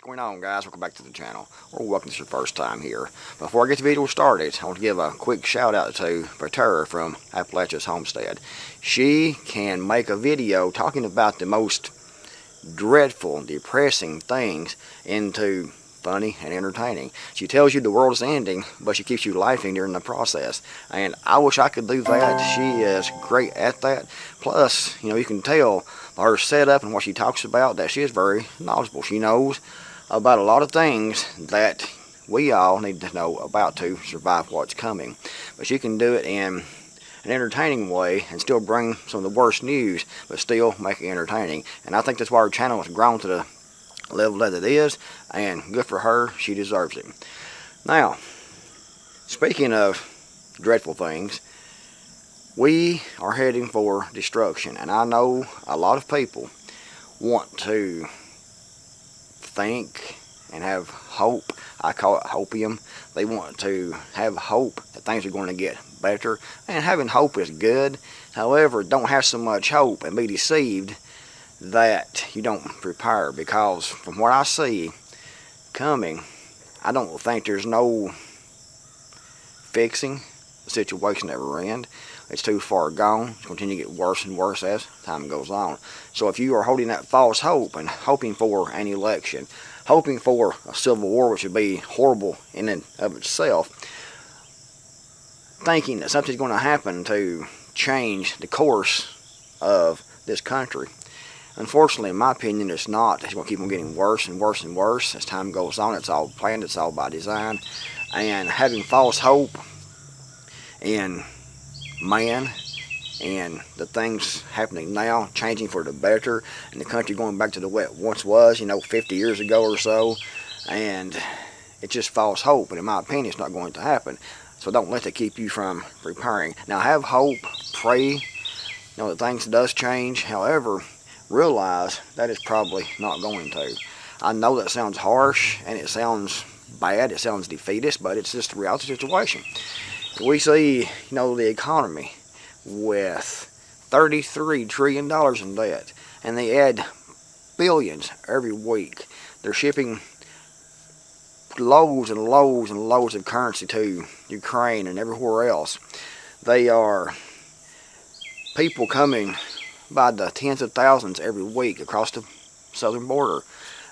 going on, guys? Welcome back to the channel, or welcome to your first time here. Before I get the video started, I want to give a quick shout out to Tara from Appalachia's Homestead. She can make a video talking about the most dreadful, depressing things into funny and entertaining. She tells you the world is ending, but she keeps you laughing during the process. And I wish I could do that. She is great at that. Plus, you can tell by her setup and what she talks about that she is very knowledgeable. She knows about a lot of things that we all need to know about to survive what's coming. But she can do it in an entertaining way and still bring some of the worst news, but still make it entertaining. And I think that's why her channel has grown to the level that it is, and good for her. She deserves it. Now, speaking of dreadful things, we are heading for destruction, and I know a lot of people want to think and have hope. I call it hopium. They want to have hope that things are going to get better, and having hope is good. However, don't have so much hope and be deceived that you don't prepare, because from what I see coming, I don't think there's no fixing the situation that we're in. It's too far gone. It's going to continue to get worse and worse as time goes on. So if you are holding that false hope and hoping for an election, hoping for a civil war, which would be horrible in and of itself, thinking that something's going to happen to change the course of this country, unfortunately, in my opinion, it's not. It's going to keep on getting worse and worse and worse as time goes on. It's all planned. It's all by design. And having false hope in man and the things happening now, changing for the better, and the country going back to the way it once was, 50 years ago or so, and it's just false hope. And in my opinion, it's not going to happen. So don't let that keep you from preparing. Now, have hope, pray, that things does change. However, realize that is probably not going to. I know that sounds harsh and it sounds bad, it sounds defeatist, but it's just the reality situation. We see, the economy with $33 trillion in debt, and they add billions every week. They're shipping loads and loads and loads of currency to Ukraine and everywhere else. They are people coming by the tens of thousands every week across the southern border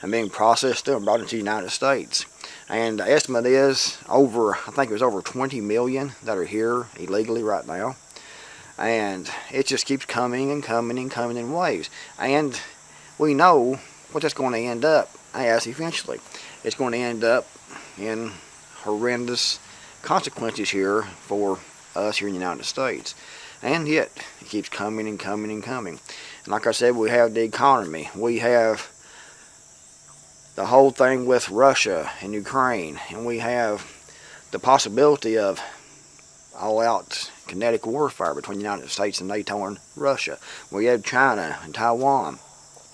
and being processed and brought into the United States. And the estimate is I think it was over 20 million that are here illegally right now. And it just keeps coming and coming and coming in waves. And we know what that's going to end up as eventually. It's going to end up in horrendous consequences here for us here in the United States. And yet, it keeps coming and coming and coming. And like I said, we have the economy. We have the whole thing with Russia and Ukraine. And we have the possibility of all-out kinetic warfare between the United States and NATO and Russia. We have China and Taiwan.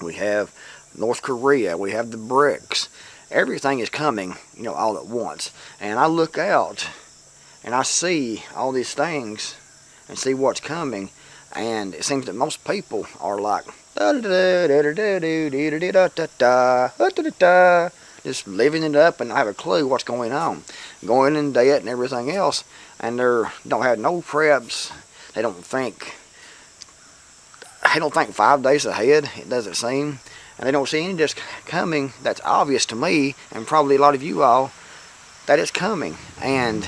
We have North Korea. We have the BRICS. Everything is coming, all at once. And I look out and I see all these things and see what's coming, and it seems that most people are like just living it up and not have a clue what's going on, going in debt and everything else, and they don't have no preps. They don't think 5 days ahead, it doesn't seem, and they don't see any just coming that's obvious to me and probably a lot of you all that it's coming, and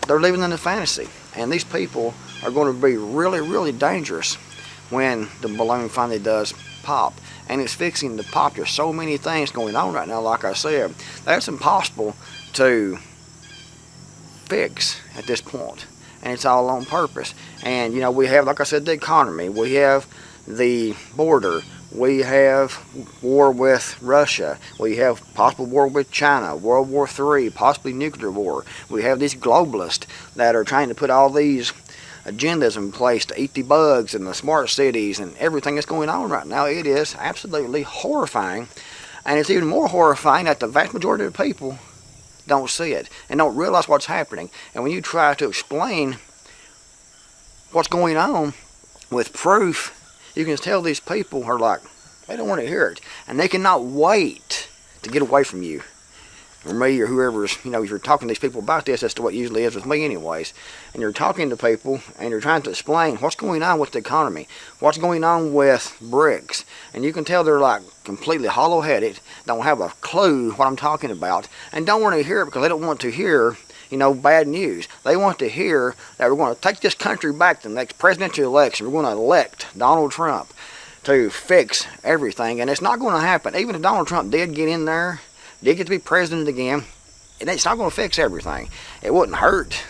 they're living in a fantasy. And these people are going to be really, really dangerous when the balloon finally does pop. And it's fixing to pop. There's so many things going on right now, like I said, that's impossible to fix at this point. And it's all on purpose. And, we have, like I said, the economy. We have the border. We have war with Russia. We have possible war with China, World War III, possibly nuclear war. We have these globalists that are trying to put all these agendas in place to eat the bugs and the smart cities and everything that's going on right now. It is absolutely horrifying. And it's even more horrifying that the vast majority of the people don't see it and don't realize what's happening. And when you try to explain what's going on with proof, you can tell these people are like, they don't want to hear it. And they cannot wait to get away from you, or me, or whoever's, if you're talking to these people about this, that's the way it usually is with me anyways, and you're talking to people, and you're trying to explain what's going on with the economy, what's going on with bricks, and you can tell they're like completely hollow-headed, don't have a clue what I'm talking about, and don't want to hear it because they don't want to hear, bad news. They want to hear that we're going to take this country back to the next presidential election. We're going to elect Donald Trump to fix everything, and it's not going to happen. Even if Donald Trump did get in there, did get to be president again, it's not going to fix everything. It wouldn't hurt,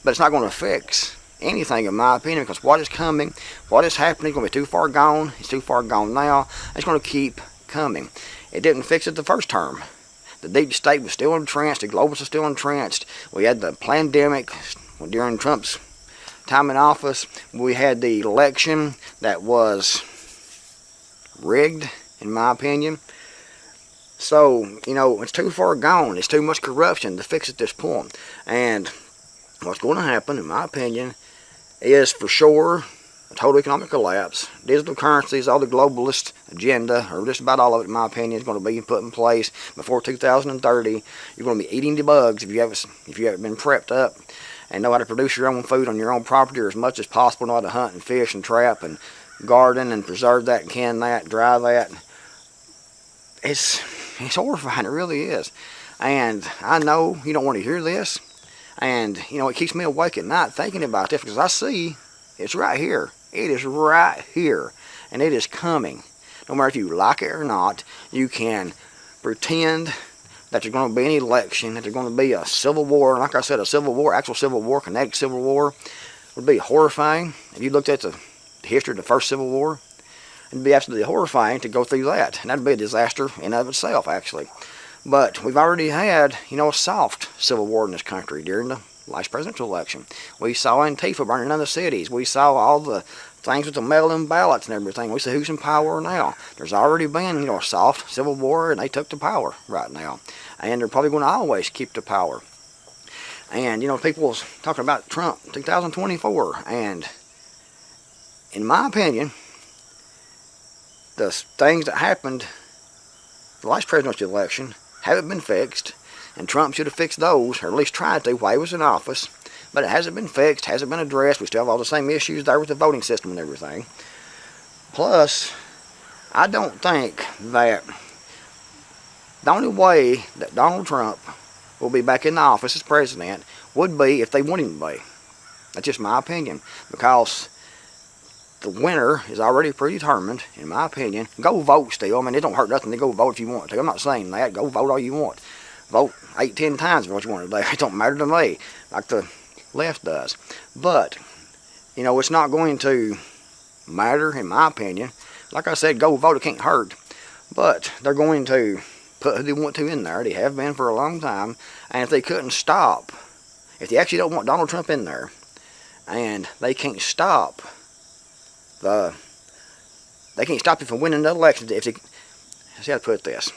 but it's not going to fix anything, in my opinion, because what is coming, what is happening, is going to be too far gone. It's too far gone now. It's going to keep coming. It didn't fix it the first term. The deep state was still entrenched. The globalists are still entrenched. We had the pandemic during Trump's time in office. We had the election that was rigged, in my opinion. So, it's too far gone. It's too much corruption to fix at this point. And what's going to happen, in my opinion, is for sure a total economic collapse. Digital currencies, all the globalist agenda, or just about all of it, in my opinion, is going to be put in place before 2030. You're going to be eating the bugs if you haven't been prepped up and know how to produce your own food on your own property, or as much as possible know how to hunt and fish and trap and garden and preserve that and can that, dry that. It's horrifying, it really is. And I know you don't want to hear this, and it keeps me awake at night thinking about this, because I see it's right here. It is right here, and it is coming. No matter if you like it or not, you can pretend that there's going to be an election, that there's going to be a civil war. Like I said, a civil war, actual civil war, kinetic civil war, would be horrifying. If you looked at the history of the first Civil War, it'd be absolutely horrifying to go through that, and that'd be a disaster in and of itself, actually. But we've already had, a soft civil war in this country during the last presidential election. We saw Antifa burning down the cities. We saw all the things with the mail-in ballots and everything. We see who's in power now. There's already been, a soft civil war, and they took the power right now. And they're probably going to always keep the power. And, people talking about Trump 2024, and in my opinion, the things that happened the last presidential election haven't been fixed, and Trump should have fixed those, or at least tried to while he was in office, but it hasn't been fixed, hasn't been addressed. We still have all the same issues there with the voting system and everything. Plus, I don't think that the only way that Donald Trump will be back in the office as president would be if they want him to be. That's just my opinion, because the winner is already predetermined, in my opinion. Go vote still. It don't hurt nothing to go vote if you want to. I'm not saying that. Go vote all you want. Vote 8-10 times for what you want to do. It don't matter to me, like the left does. But, it's not going to matter, in my opinion. Like I said, go vote. It can't hurt. But they're going to put who they want to in there. They have been for a long time. And if they couldn't stop, if they actually don't want Donald Trump in there, and they can't stop they can't stop you from winning the election. Let's see how to put this.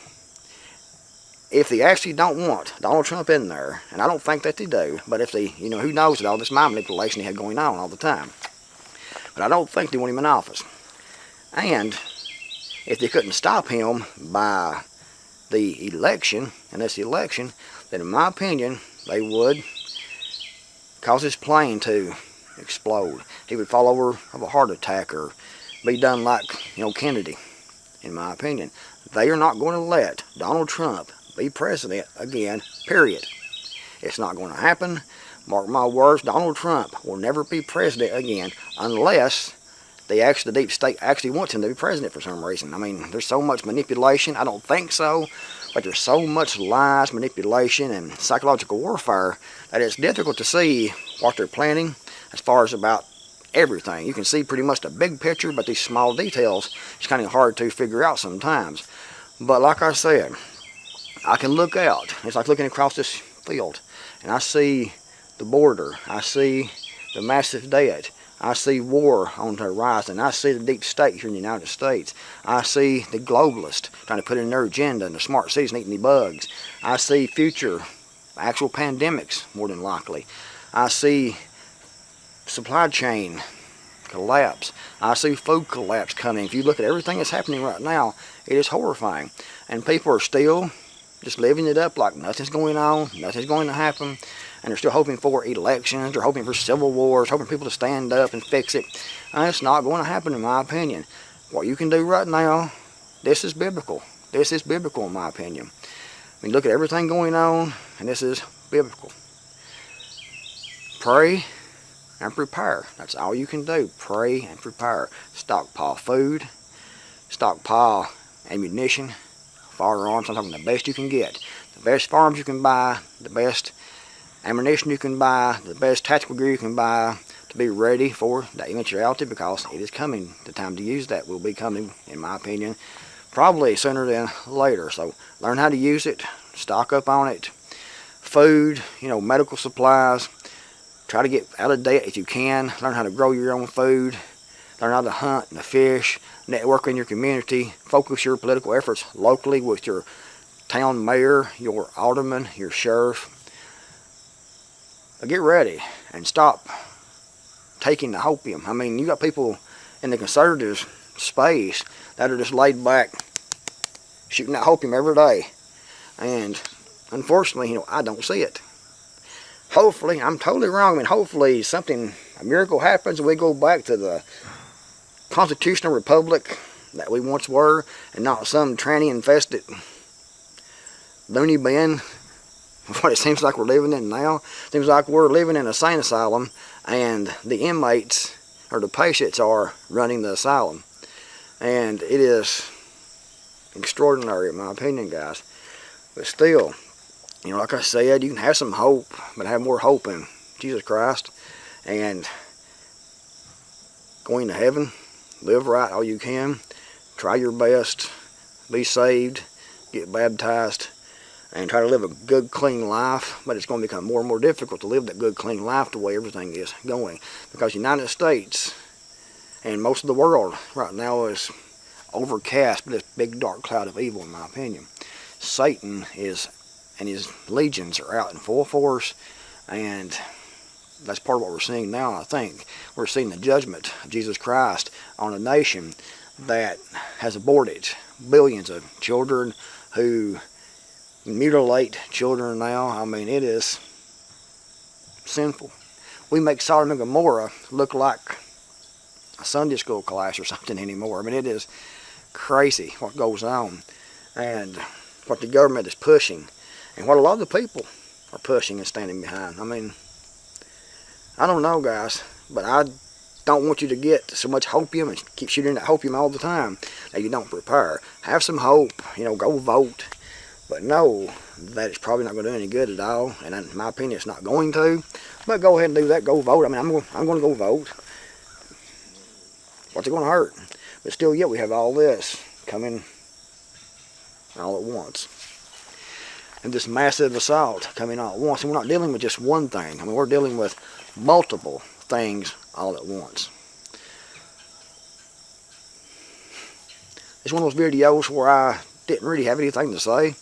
If they actually don't want Donald Trump in there, and I don't think that they do, but if they, who knows with all this mind manipulation they had going on all the time. But I don't think they want him in office. And if they couldn't stop him by the election, and this election, then in my opinion, they would cause his plane to explode. He would fall over of a heart attack, or be done like, Kennedy, in my opinion. They are not going to let Donald Trump be president again, period. It's not going to happen. Mark my words, Donald Trump will never be president again unless the deep state actually wants him to be president for some reason. There's so much manipulation. I don't think so, but there's so much lies, manipulation, and psychological warfare that it's difficult to see what they're planning as far as about everything. You can see pretty much the big picture, but these small details, it's kind of hard to figure out sometimes. But like I said, I can look out. It's like looking across this field, and I see the border. I see the massive debt. I see war on the horizon. I see the deep state here in the United States. I see the globalists trying to put in their agenda, and the smart cities eating the bugs. I see future actual pandemics, more than likely. I see supply chain collapse. I see food collapse coming. If you look at everything that's happening right now, it is horrifying. And people are still just living it up like nothing's going on, nothing's going to happen, and they're still hoping for elections, they're hoping for civil wars, hoping people to stand up and fix it. And it's not going to happen, in my opinion. What you can do right now, this is biblical. This is biblical, in my opinion. I mean, look at everything going on, and this is biblical. Pray and prepare. That's all you can do. Pray and prepare. Stockpile food, stockpile ammunition, firearms. I'm talking the best you can get. The best firearms you can buy, the best ammunition you can buy, the best tactical gear you can buy to be ready for that eventuality, because it is coming. The time to use that will be coming, in my opinion, probably sooner than later. So learn how to use it, stock up on it. Food, medical supplies. Try to get out of debt if you can. Learn how to grow your own food. Learn how to hunt and to fish. Network in your community. Focus your political efforts locally with your town mayor, your alderman, your sheriff. Get ready and stop taking the hopium. I mean, you got people in the conservative space that are just laid back shooting that hopium every day, and unfortunately, I don't see it. Hopefully, I'm totally wrong. I mean, hopefully a miracle happens and we go back to the constitutional republic that we once were, and not some tranny infested loony bin. What it seems like we're living in now. Seems like we're living in a insane asylum, and the inmates or the patients are running the asylum. And it is extraordinary, in my opinion, guys. But still, like I said, you can have some hope, but have more hope in Jesus Christ and going to heaven. Live right all you can. Try your best. Be saved. Get baptized. And try to live a good, clean life. But it's going to become more and more difficult to live that good, clean life the way everything is going. Because the United States and most of the world right now is overcast with this big dark cloud of evil, in my opinion. Satan and his legions are out in full force, and that's part of what we're seeing now. I think we're seeing the judgment of Jesus Christ on a nation that has aborted billions of children, who mutilate children now. I mean, it is sinful. We make Sodom and Gomorrah look like a Sunday school class or something anymore. I mean, it is crazy what goes on, and what the government is pushing, and what a lot of the people are pushing and standing behind. I mean, I don't know, guys, but I don't want you to get so much hopium and keep shooting that hopium all the time that you don't prepare. Have some hope, go vote, but know that it's probably not going to do any good at all, and in my opinion, it's not going to. But go ahead and do that. Go vote. I mean, I'm going to go vote. What's it going to hurt? But still, yet we have all this coming all at once. And this massive assault coming all at once. And we're not dealing with just one thing. I mean, we're dealing with multiple things all at once. It's one of those videos where I didn't really have anything to say.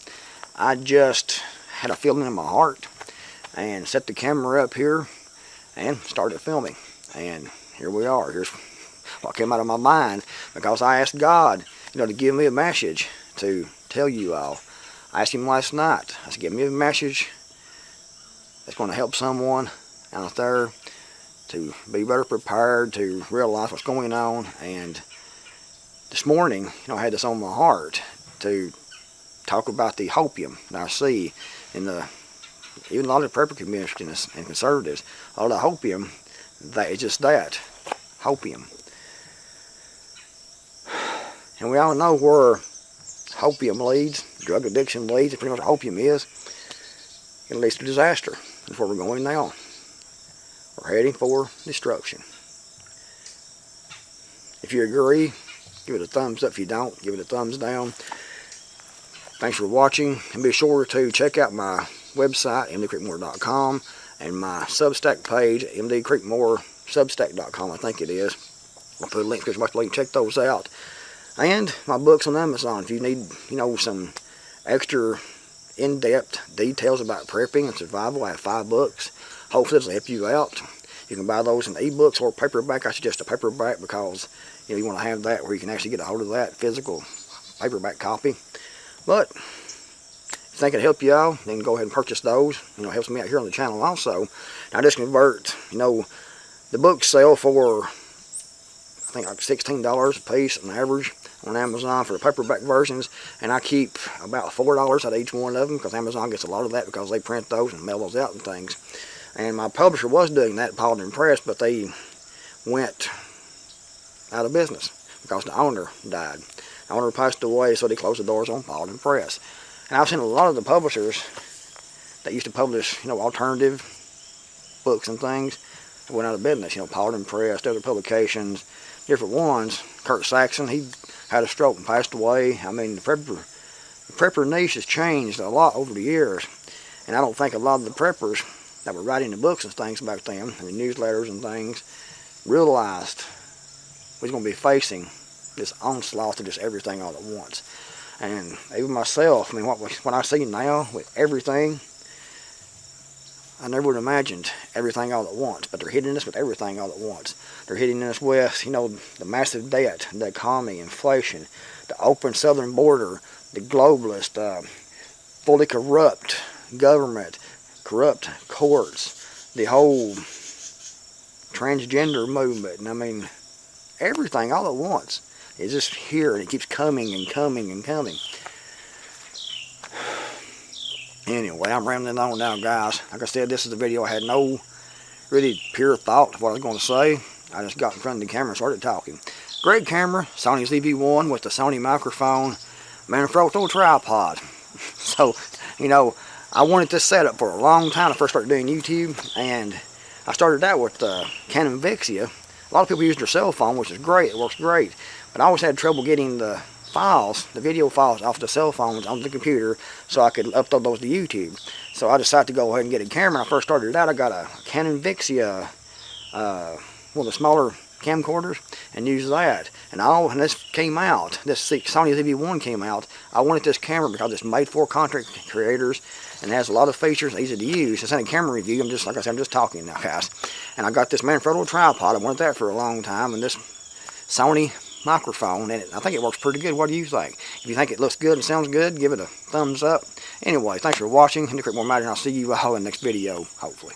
I just had a feeling in my heart and set the camera up here and started filming. And here we are. Here's what came out of my mind, because I asked God, to give me a message to tell you all. I asked him last night. I said, give me a message that's going to help someone out there to be better prepared, to realize what's going on. And this morning, I had this on my heart to talk about the hopium that I see in even a lot of the prepper community and conservatives. All the hopium, that is just that, hopium. And we all know where hopium leads, drug addiction leads. Pretty much what hopium is. It leads to disaster. That's where we're going now. We're heading for destruction. If you agree, give it a thumbs up. If you don't, give it a thumbs down. Thanks for watching, and be sure to check out my website, mdcreekmore.com, and my Substack page, mdcreekmoresubstack.com, I think it is. I'll put a link to it, so you can check those out. And my books on Amazon. If you need, some extra in-depth details about prepping and survival, I have 5 books. Hopefully this will help you out. You can buy those in ebooks or paperback. I suggest a paperback because you want to have that where you can actually get a hold of that physical paperback copy. But think it'd help you out, then go ahead and purchase those. You know, it helps me out here on the channel also. I just convert, you know, the books sell for, I think like $16 a piece on average on Amazon for the paperback versions, and I keep about $4 out of each one of them because Amazon gets a lot of that because they print those and mail those out and things. And my publisher was doing that, Paladin Press, but they went out of business because the owner died. The owner passed away, so they closed the doors on Paladin Press. And I've seen a lot of the publishers that used to publish, you know, alternative books and things went out of business. You know, Paladin Press, other publications, different ones. Kurt Saxon, he had a stroke and passed away. I mean, the prepper niche has changed a lot over the years, and I don't think a lot of the preppers that were writing the books and things back then, and the newsletters and things, realized we was going to be facing this onslaught of just everything all at once. And even myself, I mean, what I see now with everything, I never would have imagined everything all at once, but they're hitting us with everything all at once. They're hitting us with, you know, the massive debt, the economy, inflation, the open southern border, the globalist, fully corrupt government, corrupt courts, the whole transgender movement, and I mean, everything all at once is just here, and it keeps coming and coming and coming. Anyway, I'm rambling on now, guys. Like I said, this is the video. I had no really pure thought of what I was going to say. I just got in front of the camera and started talking. Great camera, Sony ZV-1 with the Sony microphone, Manfrotto tripod. So, you know, I wanted this setup for a long time. I first started doing YouTube, and I started out with Canon Vixia. A lot of people use their cell phone, which is great. It works great. But I always had trouble getting the files, the video files, off the cell phones on the computer so I could upload those to YouTube. So I decided to go ahead and get a camera. When I first started out, I got a Canon Vixia, one of the smaller camcorders, and used that. And when this came out, this Sony ZV-1 came out, I wanted this camera because it's made for content creators and it has a lot of features, easy to use. It's in a camera review. I'm just, like I said, I'm just talking now, guys. And I got this Manfrotto tripod. I wanted that for a long time, and this Sony microphone, and I think it works pretty good. What do you think? If you think it looks good and sounds good, give it a thumbs up. Anyway, thanks for watching. And Creekmore Matter, and I'll see you all in the next video, hopefully.